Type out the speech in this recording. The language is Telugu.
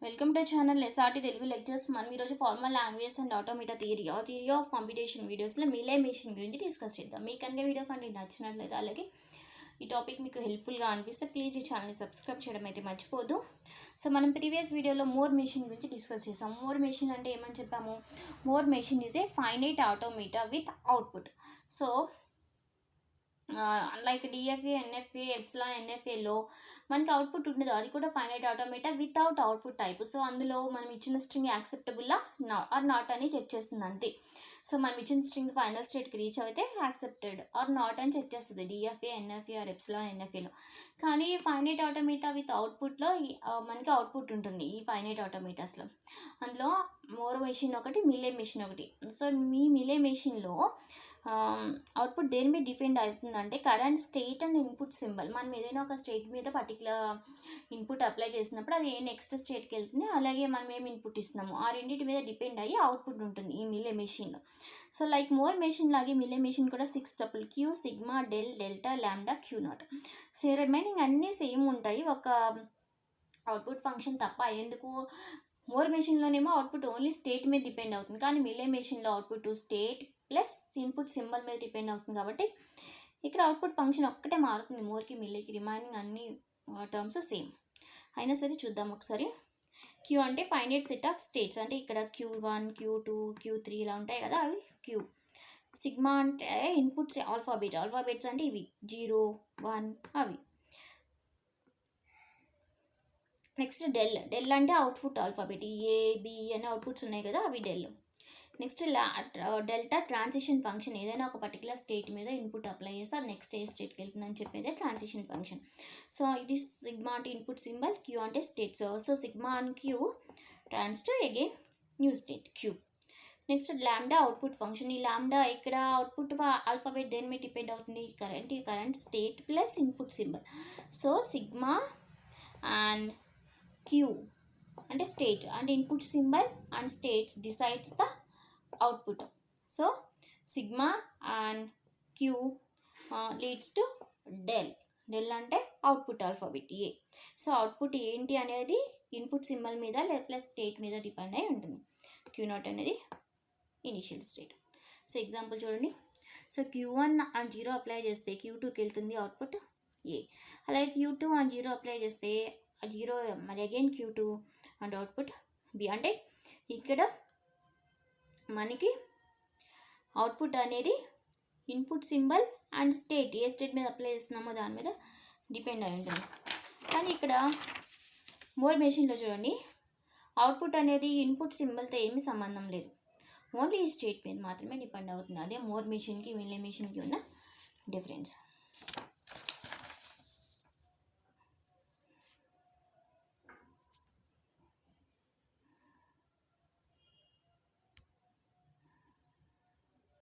Welcome to channel SRT Telugu lectures. మనం ఈరోజు formal language and automata theory of competition వీడియోస్లో మిలే మెషిన్ గురించి డిస్కస్ చేద్దాం. మీకు కనుక వీడియో కంటెంట్ నచ్చినట్లయితే అలాగే ఈ టాపిక్ మీకు హెల్ప్ఫుల్గా అనిపిస్తే ప్లీజ్ ఈ ఛానల్ని సబ్స్క్రైబ్ చేయడం అయితే మర్చిపోద్దు. సో మనం ప్రీవియస్ వీడియోలో మోర్ మెషిన్ గురించి డిస్కస్ చేసాం. మోర్ మెషిన్ అంటే ఏమని చెప్పాము? Moore machine is a finite automata with output. So like DFA, NFA, epsilon, ఎన్ఎఫ్ఏలో మనకి అవుట్పుట్ ఉండదు. అది కూడా finite automata without output type. So అందులో మనం ఇచ్చిన స్ట్రింగ్ యాక్సెప్టబుల్లా ఆర్ నాట్ అని చెక్ చేస్తుంది అంతే. సో మనం ఇచ్చిన స్ట్రింగ్ ఫైనల్ స్టేట్కి రీచ్ అయితే యాక్సెప్టెడ్ ఆర్ నాట్ అని చెక్ చేస్తుంది డిఎఫ్ఏ, ఎన్ఎఫ్ఏ ఆర్ ఎప్సిలాన్, ఎన్ఎఫ్ఏలో. కానీ ఫైనైట్ ఆటోమేటా విత్ అవుట్పుట్లో మనకి అవుట్పుట్ ఉంటుంది ఈ ఫైనైట్ ఆటోమేటాస్లో. అందులో మోర్ మెషిన్ ఒకటి, మిలే మెషిన్ ఒకటి. సో మీ మిలే మెషిన్లో అవుట్పుట్ దేని మీద డిపెండ్ అవుతుందంటే current state and input symbol. మనం ఏదైనా ఒక స్టేట్ మీద పర్టికులర్ ఇన్పుట్ అప్లై చేసినప్పుడు అది నెక్స్ట్ స్టేట్కి వెళ్తుంది. అలాగే మనం ఏం ఇన్పుట్ ఇస్తున్నాము ఆ రెండింటి మీద డిపెండ్ అయ్యి అవుట్పుట్ ఉంటుంది ఈ మిలే మెషిన్లో. సో లైక్ మోర్ మెషిన్ లాగే మిలే మెషిన్ కూడా 6 tuple Q, sigma, del, delta, lambda, Q naught. So remaining అన్నీ సేమ్ ఉంటాయి, ఒక అవుట్పుట్ ఫంక్షన్ తప్ప. ఎందుకు? మోర్ మెషిన్లోనేమో అవుట్పుట్ ఓన్లీ స్టేట్ మీద డిపెండ్ అవుతుంది, కానీ మిలే మెషిన్లో output state plus input symbol మీద డిపెండ్ అవుతుంది. కాబట్టి ఇక్కడ అవుట్పుట్ ఫంక్షన్ ఒక్కటే మారుతుంది మోర్కి మిల్లేకి, రిమైనింగ్ అన్ని టర్మ్స్ సేమ్. అయినా సరే చూద్దాం ఒకసారి. క్యూ అంటే ఫైనైట్ సెట్ ఆఫ్ స్టేట్స్, అంటే ఇక్కడ Q1, Q2, Q3 ఇలా ఉంటాయి కదా, అవి క్యూ. సిగ్మా అంటే ఇన్పుట్స్ ఆల్ఫాబెట్స్ అంటే ఇవి 0, 1 అవి. నెక్స్ట్ డెల్ అంటే అవుట్పుట్ ఆల్ఫాబెట్, A, B అనే అవుట్పుట్స్ ఉన్నాయి కదా, అవి del. Next delta transition function. ఏదైనా ఒక పర్టికులర్ స్టేట్ మీద ఇన్పుట్ అప్లై చేస్తే అది నెక్స్ట్ ఏ స్టేట్కి వెళ్తుందని చెప్పేదే ట్రాన్సిషన్ ఫంక్షన్. సో ఇది సిగ్మా అంటే ఇన్పుట్ సింబల్, క్యూ అంటే states. So sigma and Q trans to again new state Q. Next lambda output function. ఈ ల్యాండా ఇక్కడ అవుట్పుట్ ఆల్ఫాబెట్ దేని మీద డిపెండ్ అవుతుంది? Current state plus input symbol. So sigma and Q అంటే state and input symbol and states decides the output. So sigma and Q leads to delta అంటే output alphabet a. So output ఏంటి అనేది ఇన్పుట్ సింబల్ మీద ప్లస్ స్టేట్ మీద డిపెండ్ అయి ఉంటుంది. క్యూ నాట్ అనేది ఇనిషియల్ స్టేట్. సో ఎగ్జాంపుల్ చూడండి. సో Q1 అండ్ 0 అప్లై చేస్తే Q2కి వెళ్తుంది అవుట్పుట్ ఏ. అలాగే Q2 అండ్ 0 అప్లై చేస్తే 0 మరి again Q2 and output B. అంటే ఇక్కడ మనకి అవుట్పుట్ అనేది input symbol and state, A state మీద అప్లై చేస్తున్నామో దాని మీద డిపెండ్ అయి ఉంటుంది. కానీ ఇక్కడ మోర్ మెషిన్లో చూడండి, అవుట్పుట్ అనేది ఇన్పుట్ సింబల్తో ఏమీ సంబంధం లేదు, ఓన్లీ ఈ స్టేట్ మీద మాత్రమే డిపెండ్ అవుతుంది. అదే మోర్ మెషిన్కి మిలే మెషిన్కి ఉన్న డిఫరెన్స్.